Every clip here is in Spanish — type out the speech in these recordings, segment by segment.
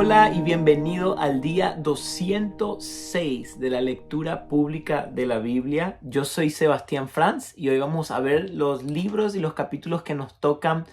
Hola y bienvenido al día 206 de la lectura pública de la Biblia. Yo soy Sebastián Franz y hoy vamos a ver los libros y los capítulos que nos tocan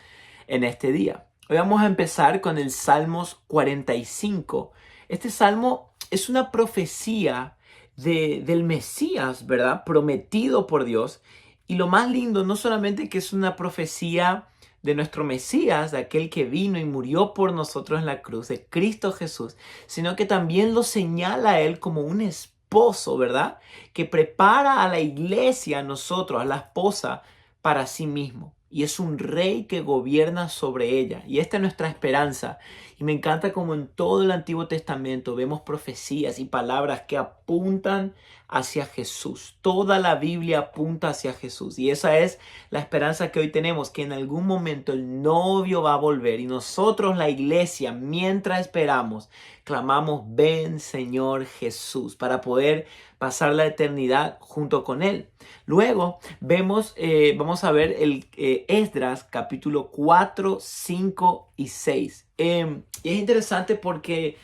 en este día. Hoy vamos a empezar con el Salmos 45. Este salmo es una profecía del Mesías, ¿verdad? Prometido por Dios. Y lo más lindo, no solamente que es una profecía de nuestro Mesías, de aquel que vino y murió por nosotros en la cruz, de Cristo Jesús, sino que también lo señala a él como un esposo, ¿verdad? Que prepara a la iglesia, a nosotros, a la esposa, para sí mismo. Y es un rey que gobierna sobre ella. Y esta es nuestra esperanza. Y me encanta como en todo el Antiguo Testamento vemos profecías y palabras que apuntan hacia Jesús. Toda la Biblia apunta hacia Jesús. Y esa es la esperanza que hoy tenemos, que en algún momento el novio va a volver. Y nosotros, la iglesia, mientras esperamos, clamamos, ven Señor Jesús, para poder pasar la eternidad junto con Él. Luego vamos a ver el Esdras capítulo 4, 5 y 6. Y es interesante porque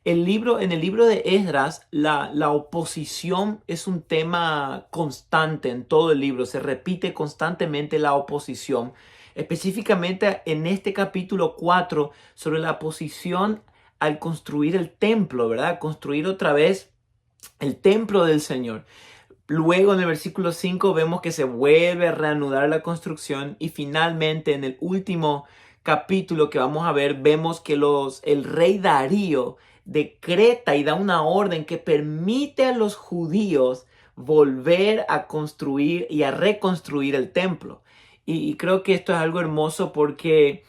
en el libro de Esdras, la oposición es un tema constante en todo el libro. Se repite constantemente la oposición. Específicamente en este capítulo 4 sobre la oposición al construir el templo, ¿verdad? Construir otra vez el templo del Señor. Luego en el versículo 5 vemos que se vuelve a reanudar la construcción y finalmente en el último capítulo que vamos a ver vemos que el rey Darío decreta y da una orden que permite a los judíos volver a construir y a reconstruir el templo. Y creo que esto es algo hermoso porque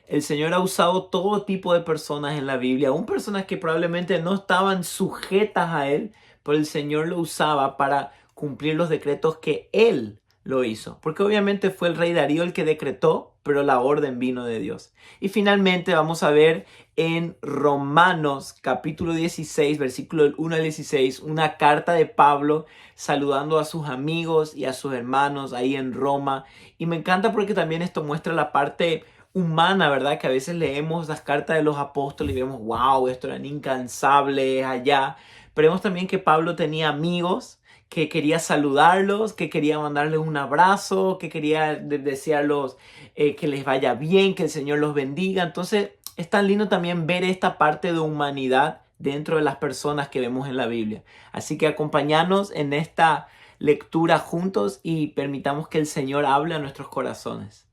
el Señor ha usado todo tipo de personas en la Biblia, aún personas que probablemente no estaban sujetas a Él, pero el Señor lo usaba para cumplir los decretos que Él lo hizo. Porque obviamente fue el rey Darío el que decretó, pero la orden vino de Dios. Y finalmente vamos a ver en Romanos capítulo 16, versículo 1 al 16, una carta de Pablo saludando a sus amigos y a sus hermanos ahí en Roma. Y me encanta porque también esto muestra la parte humana, ¿verdad? Que a veces leemos las cartas de los apóstoles y vemos, wow, esto eran incansables allá. Pero vemos también que Pablo tenía amigos, que quería saludarlos, que quería mandarles un abrazo, que quería desearlos que les vaya bien, que el Señor los bendiga. Entonces es tan lindo también ver esta parte de humanidad dentro de las personas que vemos en la Biblia. Así que acompáñanos en esta lectura juntos y permitamos que el Señor hable a nuestros corazones.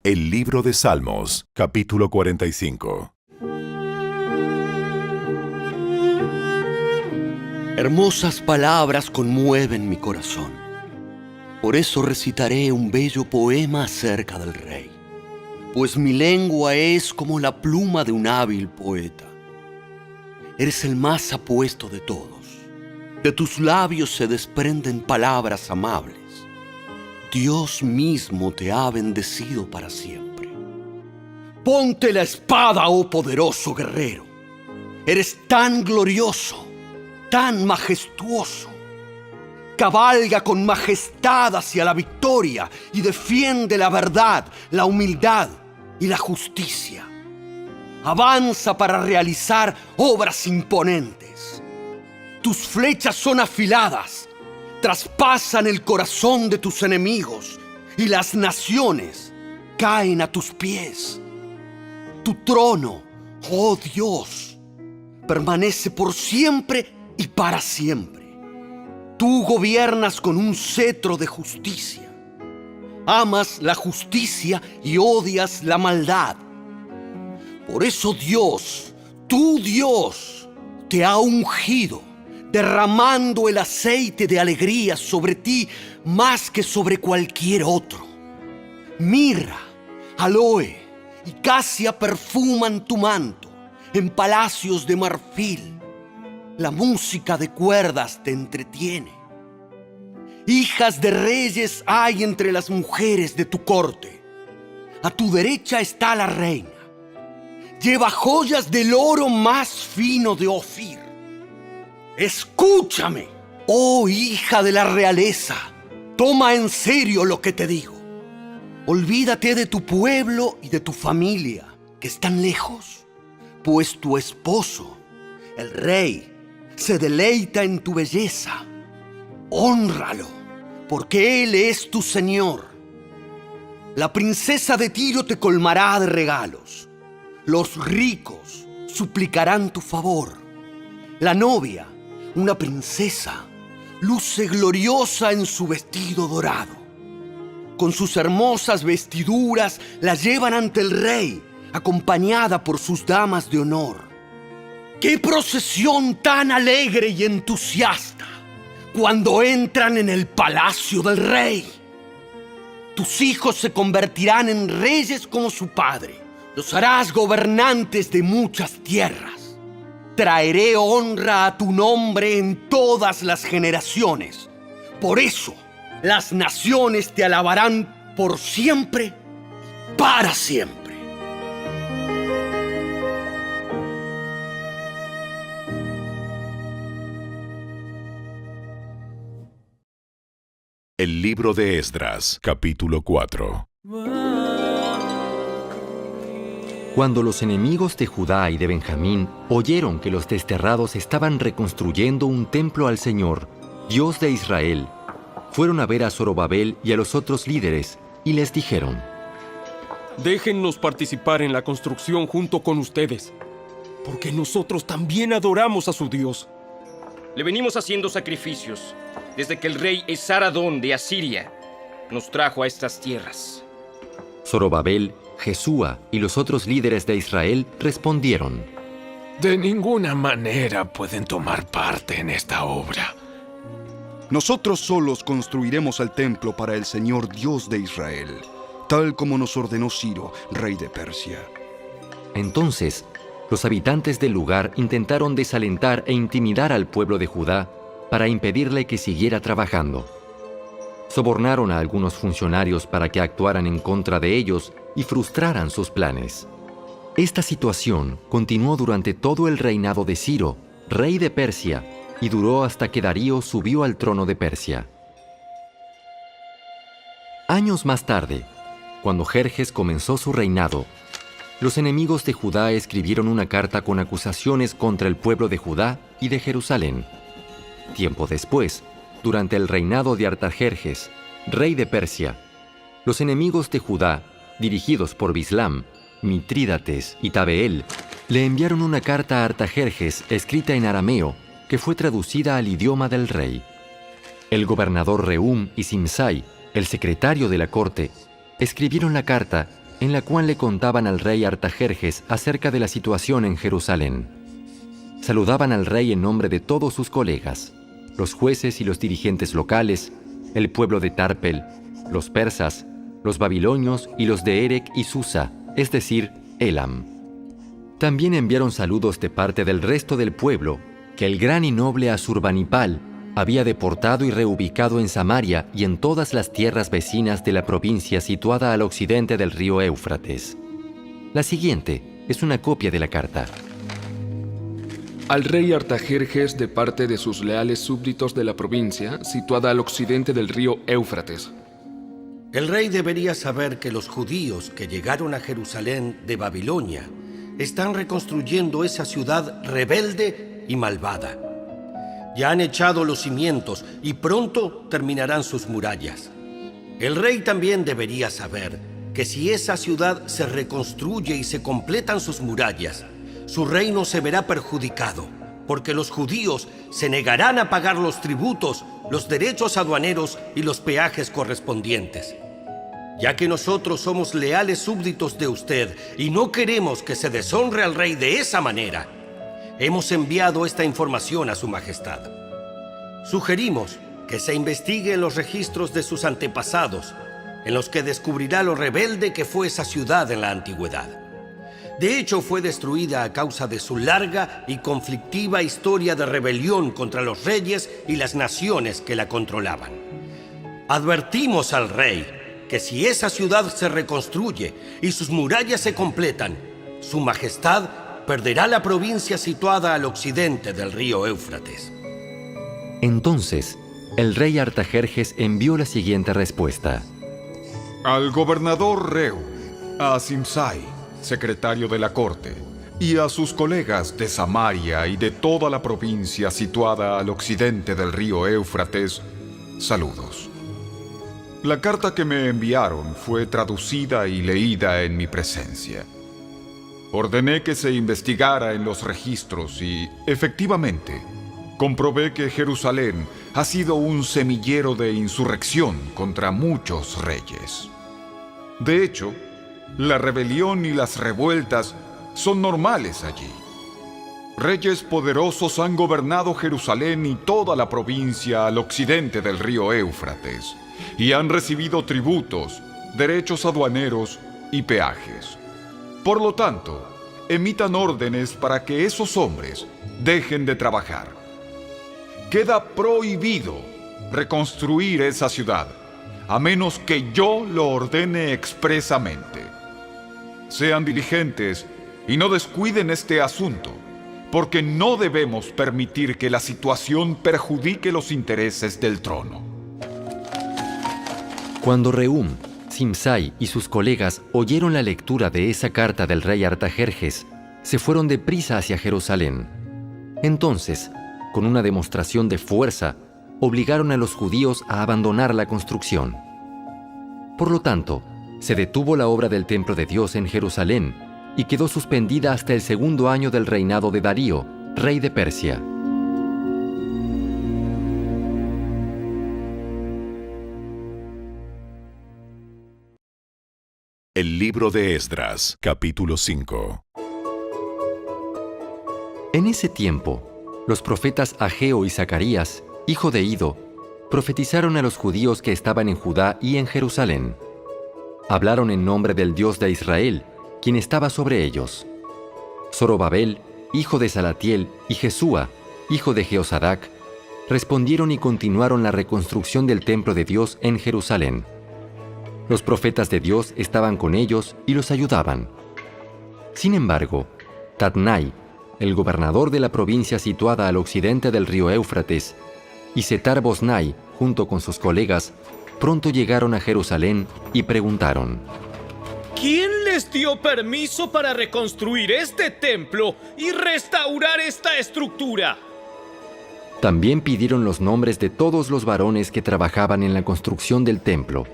El libro de Salmos, capítulo 45. Hermosas palabras conmueven mi corazón. Por eso recitaré un bello poema acerca del Rey, pues mi lengua es como la pluma de un hábil poeta. Eres el más apuesto de todos. De tus labios se desprenden palabras amables. Dios mismo te ha bendecido para siempre. Ponte la espada, oh poderoso guerrero. Eres tan glorioso, tan majestuoso. Cabalga con majestad hacia la victoria y defiende la verdad, la humildad y la justicia. Avanza para realizar obras imponentes. Tus flechas son afiladas, traspasan el corazón de tus enemigos y las naciones caen a tus pies. Tu trono, oh Dios, permanece por siempre y para siempre. Tú gobiernas con un cetro de justicia. Amas la justicia y odias la maldad. Por eso Dios, tu Dios, te ha ungido, derramando el aceite de alegría sobre ti más que sobre cualquier otro. Mirra, aloe y casia perfuman tu manto en palacios de marfil. La música de cuerdas te entretiene. Hijas de reyes hay entre las mujeres de tu corte. A tu derecha está la reina. Lleva joyas del oro más fino de Ofir. Escúchame, oh hija de la realeza. Toma en serio lo que te digo. Olvídate de tu pueblo y de tu familia, que están lejos. pues tu esposo, el rey, se deleita en tu belleza. Hónralo, porque él es tu señor. La princesa de Tiro te colmará de regalos. Los ricos suplicarán tu favor. La novia, una princesa, luce gloriosa en su vestido dorado. Con sus hermosas vestiduras la llevan ante el rey, acompañada por sus damas de honor. ¡Qué procesión tan alegre y entusiasta cuando entran en el palacio del rey! Tus hijos se convertirán en reyes como su padre. Los harás gobernantes de muchas tierras. Traeré honra a tu nombre en todas las generaciones. Por eso, las naciones te alabarán por siempre, para siempre. El libro de Esdras, capítulo 4. Cuando los enemigos de Judá y de Benjamín oyeron que los desterrados estaban reconstruyendo un templo al Señor, Dios de Israel, fueron a ver a Zorobabel y a los otros líderes y les dijeron: Déjennos participar en la construcción junto con ustedes, porque nosotros también adoramos a su Dios. Le venimos haciendo sacrificios desde que el rey Esaradón de Asiria nos trajo a estas tierras. Zorobabel, Jesúa y los otros líderes de Israel respondieron: De ninguna manera pueden tomar parte en esta obra. Nosotros solos construiremos el templo para el Señor Dios de Israel, tal como nos ordenó Ciro, rey de Persia. Entonces, los habitantes del lugar intentaron desalentar e intimidar al pueblo de Judá para impedirle que siguiera trabajando. Sobornaron a algunos funcionarios para que actuaran en contra de ellos y frustraran sus planes. Esta situación continuó durante todo el reinado de Ciro, rey de Persia, y duró hasta que Darío subió al trono de Persia. Años más tarde, cuando Jerjes comenzó su reinado, los enemigos de Judá escribieron una carta con acusaciones contra el pueblo de Judá y de Jerusalén. Tiempo después, durante el reinado de Artajerjes, rey de Persia, los enemigos de Judá, dirigidos por Bislam, Mitrídates y Tabeel, le enviaron una carta a Artajerjes escrita en arameo que fue traducida al idioma del rey. El gobernador Rehum y Simsai, el secretario de la corte, escribieron la carta en la cual le contaban al rey Artajerjes acerca de la situación en Jerusalén. Saludaban al rey en nombre de todos sus colegas, los jueces y los dirigentes locales, el pueblo de Tarpel, los persas, los babilonios y los de Erec y Susa, es decir, Elam. También enviaron saludos de parte del resto del pueblo, que el gran y noble Asurbanipal había deportado y reubicado en Samaria y en todas las tierras vecinas de la provincia situada al occidente del río Éufrates. La siguiente es una copia de la carta. Al rey Artajerjes de parte de sus leales súbditos de la provincia, situada al occidente del río Éufrates. El rey debería saber que los judíos que llegaron a Jerusalén de Babilonia están reconstruyendo esa ciudad rebelde y malvada. Ya han echado los cimientos y pronto terminarán sus murallas. El rey también debería saber que si esa ciudad se reconstruye y se completan sus murallas, su reino se verá perjudicado, porque los judíos se negarán a pagar los tributos, los derechos aduaneros y los peajes correspondientes. Ya que nosotros somos leales súbditos de usted y no queremos que se deshonre al rey de esa manera, hemos enviado esta información a su majestad. Sugerimos que se investigue en los registros de sus antepasados, en los que descubrirá lo rebelde que fue esa ciudad en la antigüedad. De hecho, fue destruida a causa de su larga y conflictiva historia de rebelión contra los reyes y las naciones que la controlaban. Advertimos al rey que si esa ciudad se reconstruye y sus murallas se completan, su majestad perderá la provincia situada al occidente del río Éufrates. Entonces, el rey Artajerjes envió la siguiente respuesta. Al gobernador Reu, a Simsai, secretario de la corte, y a sus colegas de Samaria y de toda la provincia situada al occidente del río Éufrates, saludos. La carta que me enviaron fue traducida y leída en mi presencia. Ordené que se investigara en los registros y, efectivamente, comprobé que Jerusalén ha sido un semillero de insurrección contra muchos reyes. De hecho, la rebelión y las revueltas son normales allí. Reyes poderosos han gobernado Jerusalén y toda la provincia al occidente del río Éufrates, y han recibido tributos, derechos aduaneros y peajes. Por lo tanto, emitan órdenes para que esos hombres dejen de trabajar. Queda prohibido reconstruir esa ciudad, a menos que yo lo ordene expresamente. Sean diligentes y no descuiden este asunto, porque no debemos permitir que la situación perjudique los intereses del trono. Cuando Rehum, Simsai y sus colegas oyeron la lectura de esa carta del rey Artajerjes, se fueron deprisa hacia Jerusalén. Entonces, con una demostración de fuerza, obligaron a los judíos a abandonar la construcción. Por lo tanto, se detuvo la obra del templo de Dios en Jerusalén y quedó suspendida hasta el 2.º año del reinado de Darío, rey de Persia. El libro de Esdras, capítulo 5. En ese tiempo, los profetas Ageo y Zacarías, hijo de Ido, profetizaron a los judíos que estaban en Judá y en Jerusalén. Hablaron en nombre del Dios de Israel, quien estaba sobre ellos. Zorobabel, hijo de Salatiel, y Jesúa, hijo de Jehozadak, respondieron y continuaron la reconstrucción del templo de Dios en Jerusalén. Los profetas de Dios estaban con ellos y los ayudaban. Sin embargo, Tatnai, el gobernador de la provincia situada al occidente del río Éufrates, y Setar-Boznai, junto con sus colegas, pronto llegaron a Jerusalén y preguntaron: ¿Quién les dio permiso para reconstruir este templo y restaurar esta estructura? También pidieron los nombres de todos los varones que trabajaban en la construcción del templo,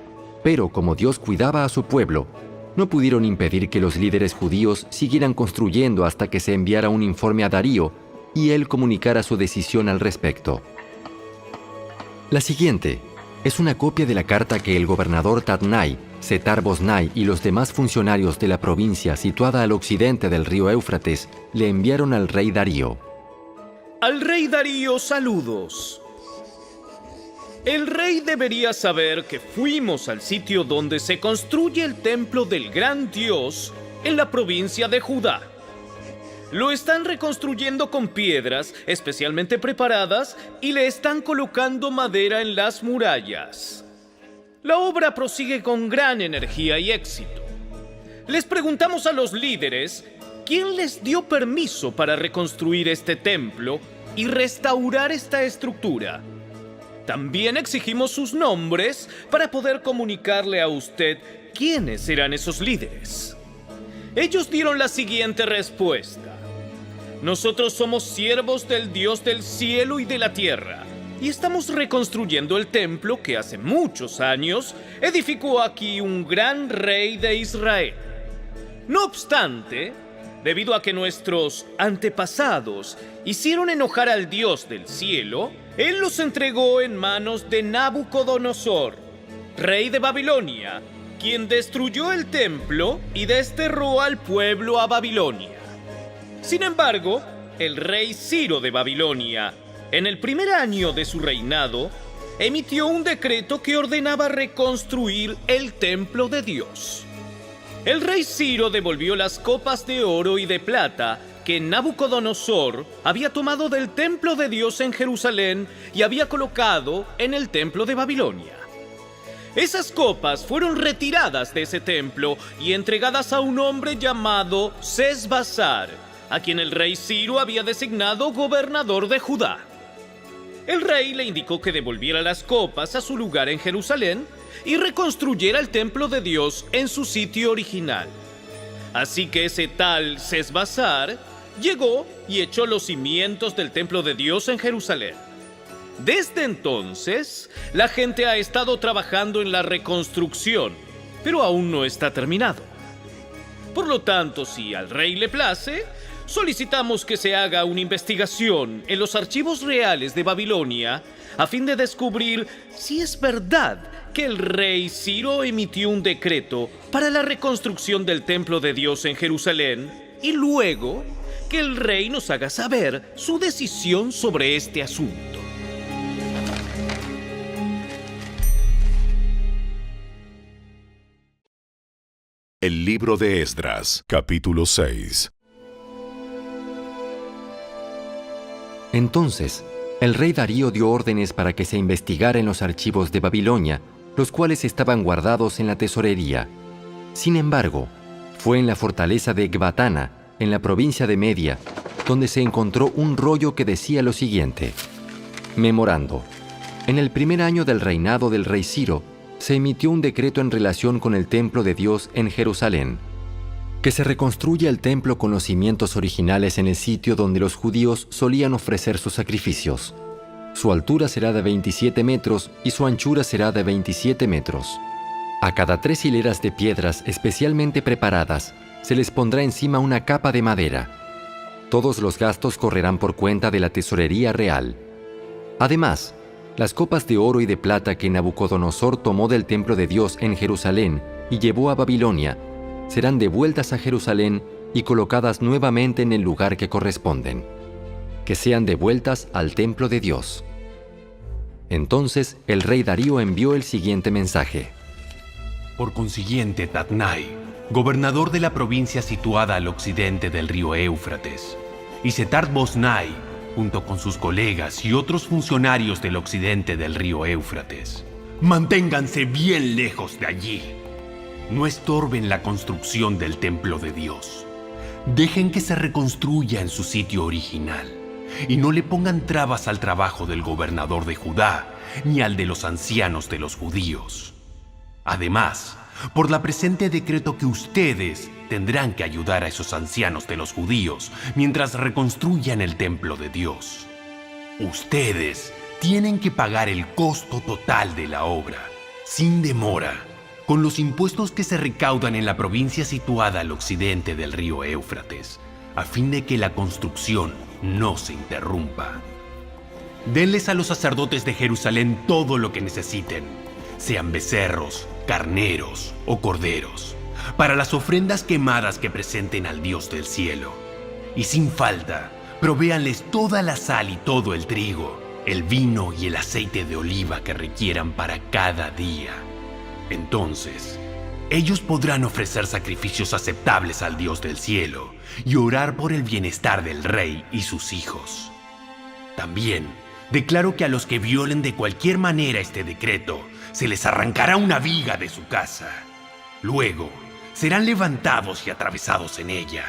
pero como Dios cuidaba a su pueblo, no pudieron impedir que los líderes judíos siguieran construyendo hasta que se enviara un informe a Darío y él comunicara su decisión al respecto. La siguiente es una copia de la carta que el gobernador Tatnai, Setar-Boznai y los demás funcionarios de la provincia situada al occidente del río Éufrates le enviaron al rey Darío. Al rey Darío, saludos. El rey debería saber que fuimos al sitio donde se construye el templo del gran Dios en la provincia de Judá. Lo están reconstruyendo con piedras especialmente preparadas y le están colocando madera en las murallas. La obra prosigue con gran energía y éxito. Les preguntamos a los líderes quién les dio permiso para reconstruir este templo y restaurar esta estructura. También exigimos sus nombres para poder comunicarle a usted quiénes eran esos líderes. Ellos dieron la siguiente respuesta: nosotros somos siervos del Dios del cielo y de la tierra, y estamos reconstruyendo el templo que hace muchos años edificó aquí un gran rey de Israel. No obstante, debido a que nuestros antepasados hicieron enojar al Dios del cielo, Él los entregó en manos de Nabucodonosor, rey de Babilonia, quien destruyó el templo y desterró al pueblo a Babilonia. Sin embargo, el rey Ciro de Babilonia, en el primer año de su reinado, emitió un decreto que ordenaba reconstruir el templo de Dios. El rey Ciro devolvió las copas de oro y de plata que Nabucodonosor había tomado del templo de Dios en Jerusalén y había colocado en el templo de Babilonia. Esas copas fueron retiradas de ese templo y entregadas a un hombre llamado Sesbazar, a quien el rey Ciro había designado gobernador de Judá. El rey le indicó que devolviera las copas a su lugar en Jerusalén y reconstruyera el templo de Dios en su sitio original. Así que ese tal Sesbazar llegó y echó los cimientos del templo de Dios en Jerusalén. Desde entonces, la gente ha estado trabajando en la reconstrucción, pero aún no está terminado. Por lo tanto, si al rey le place, solicitamos que se haga una investigación en los archivos reales de Babilonia a fin de descubrir si es verdad que el rey Ciro emitió un decreto para la reconstrucción del templo de Dios en Jerusalén y luego que el rey nos haga saber su decisión sobre este asunto. El libro de Esdras, capítulo 6. Entonces, el rey Darío dio órdenes para que se investigara en los archivos de Babilonia, los cuales estaban guardados en la tesorería. Sin embargo, fue en la fortaleza de Ecbatana, en la provincia de Media, donde se encontró un rollo que decía lo siguiente: Memorando. En el primer año del reinado del rey Ciro, se emitió un decreto en relación con el templo de Dios en Jerusalén. Que se reconstruya el templo con los cimientos originales en el sitio donde los judíos solían ofrecer sus sacrificios. Su altura será de 27 metros y su anchura será de 27 metros. A cada 3 hileras de piedras especialmente preparadas, se les pondrá encima una capa de madera. Todos los gastos correrán por cuenta de la tesorería real. Además, las copas de oro y de plata que Nabucodonosor tomó del templo de Dios en Jerusalén y llevó a Babilonia, serán devueltas a Jerusalén y colocadas nuevamente en el lugar que corresponden. Que sean devueltas al templo de Dios. Entonces el rey Darío envió el siguiente mensaje. Por consiguiente, Tatnai, gobernador de la provincia situada al occidente del río Éufrates, y Setar-Boznai, junto con sus colegas y otros funcionarios del occidente del río Éufrates, manténganse bien lejos de allí. No estorben la construcción del templo de Dios. Dejen que se reconstruya en su sitio original y no le pongan trabas al trabajo del gobernador de Judá ni al de los ancianos de los judíos. Además, por la presente decreto que ustedes tendrán que ayudar a esos ancianos de los judíos mientras reconstruyan el templo de Dios. Ustedes tienen que pagar el costo total de la obra, sin demora, con los impuestos que se recaudan en la provincia situada al occidente del río Éufrates, a fin de que la construcción no se interrumpa. Denles a los sacerdotes de Jerusalén todo lo que necesiten, sean becerros, carneros o corderos, para las ofrendas quemadas que presenten al Dios del cielo. Y sin falta, provéanles toda la sal y todo el trigo, el vino y el aceite de oliva que requieran para cada día. Entonces, ellos podrán ofrecer sacrificios aceptables al Dios del cielo y orar por el bienestar del rey y sus hijos. También declaro que a los que violen de cualquier manera este decreto, se les arrancará una viga de su casa. Luego, serán levantados y atravesados en ella,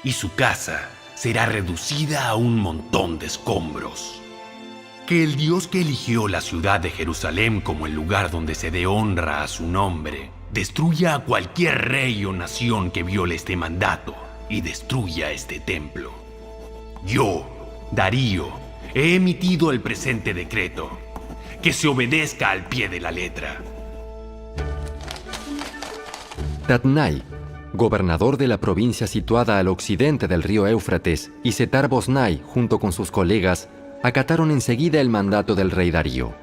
y su casa será reducida a un montón de escombros. Que el Dios que eligió la ciudad de Jerusalén como el lugar donde se dé honra a su nombre, destruya a cualquier rey o nación que viole este mandato y destruya este templo. Yo, Darío, he emitido el presente decreto. Que se obedezca al pie de la letra. Tatnai, gobernador de la provincia situada al occidente del río Éufrates, y Setar-Boznai, junto con sus colegas, acataron enseguida el mandato del rey Darío.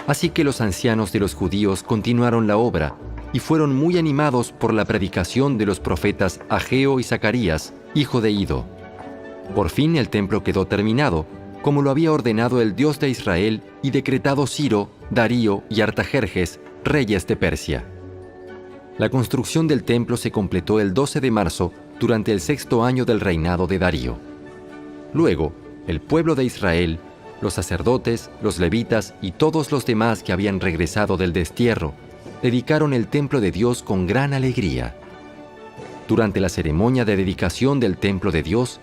Así que los ancianos de los judíos continuaron la obra y fueron muy animados por la predicación de los profetas Ageo y Zacarías, hijo de Ido. Por fin el templo quedó terminado, como lo había ordenado el Dios de Israel y decretado Ciro, Darío y Artajerjes, reyes de Persia. La construcción del templo se completó el 12 de marzo durante el 6º año del reinado de Darío. Luego, el pueblo de Israel, los sacerdotes, los levitas y todos los demás que habían regresado del destierro, dedicaron el templo de Dios con gran alegría. Durante la ceremonia de dedicación del templo de Dios,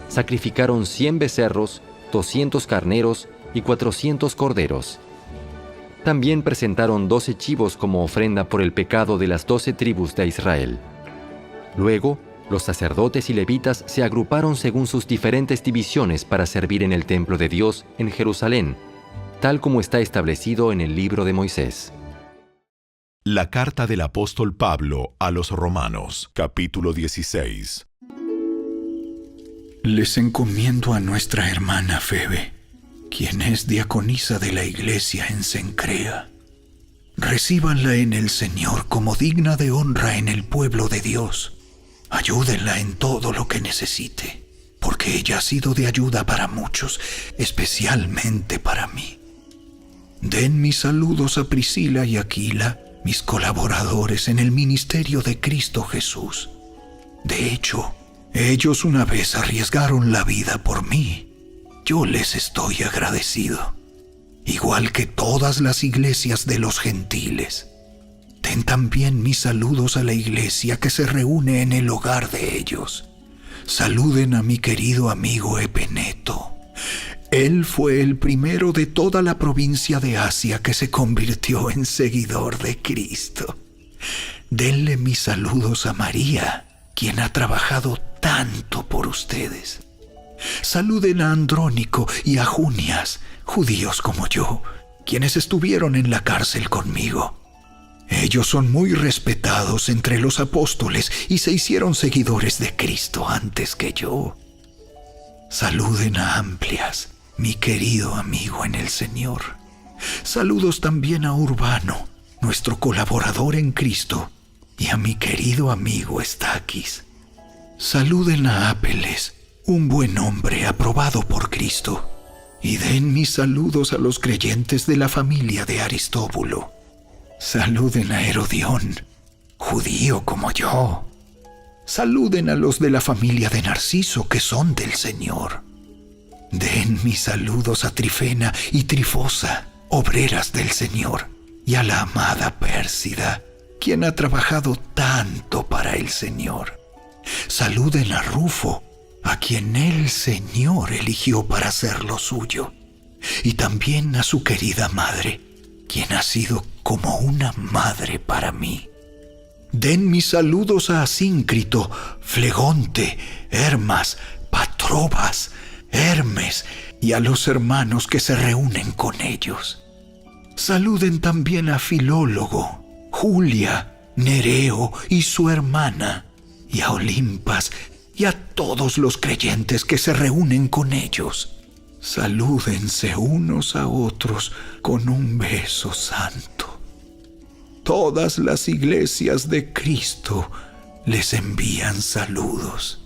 sacrificaron 100 becerros, 200 carneros y 400 corderos. También presentaron 12 chivos como ofrenda por el pecado de las 12 tribus de Israel. Luego, los sacerdotes y levitas se agruparon según sus diferentes divisiones para servir en el templo de Dios en Jerusalén, tal como está establecido en el libro de Moisés. La carta del apóstol Pablo a los Romanos, capítulo 16. Les encomiendo a nuestra hermana Febe, quien es diaconisa de la iglesia en Cencrea. Recíbanla en el Señor como digna de honra en el pueblo de Dios. Ayúdenla en todo lo que necesite, porque ella ha sido de ayuda para muchos, especialmente para mí. Den mis saludos a Priscila y Aquila, mis colaboradores en el ministerio de Cristo Jesús. De hecho, ellos una vez arriesgaron la vida por mí. Yo les estoy agradecido, igual que todas las iglesias de los gentiles. Den también mis saludos a la iglesia que se reúne en el hogar de ellos. Saluden a mi querido amigo Epeneto. Él fue el primero de toda la provincia de Asia que se convirtió en seguidor de Cristo. Denle mis saludos a María, quien ha trabajado tanto por ustedes. Saluden a Andrónico y a Junias, judíos como yo, quienes estuvieron en la cárcel conmigo. Ellos son muy respetados entre los apóstoles y se hicieron seguidores de Cristo antes que yo. Saluden a Amplias, mi querido amigo en el Señor. Saludos también a Urbano, nuestro colaborador en Cristo, y a mi querido amigo Estaquis. Saluden a Apeles, un buen hombre aprobado por Cristo, y den mis saludos a los creyentes de la familia de Aristóbulo. Saluden a Herodión, judío como yo. Saluden a los de la familia de Narciso, que son del Señor. Den mis saludos a Trifena y Trifosa, obreras del Señor, y a la amada Pérsida, quien ha trabajado tanto para el Señor. Saluden a Rufo, a quien el Señor eligió para hacer lo suyo, y también a su querida madre, quien ha sido como una madre para mí. Den mis saludos a Asíncrito, Flegonte, Hermas, Patrobas, Hermes y a los hermanos que se reúnen con ellos. Saluden también a Filólogo, Julia, Nereo y su hermana, y a Olimpas y a todos los creyentes que se reúnen con ellos. Salúdense unos a otros con un beso santo. Todas las iglesias de Cristo les envían saludos.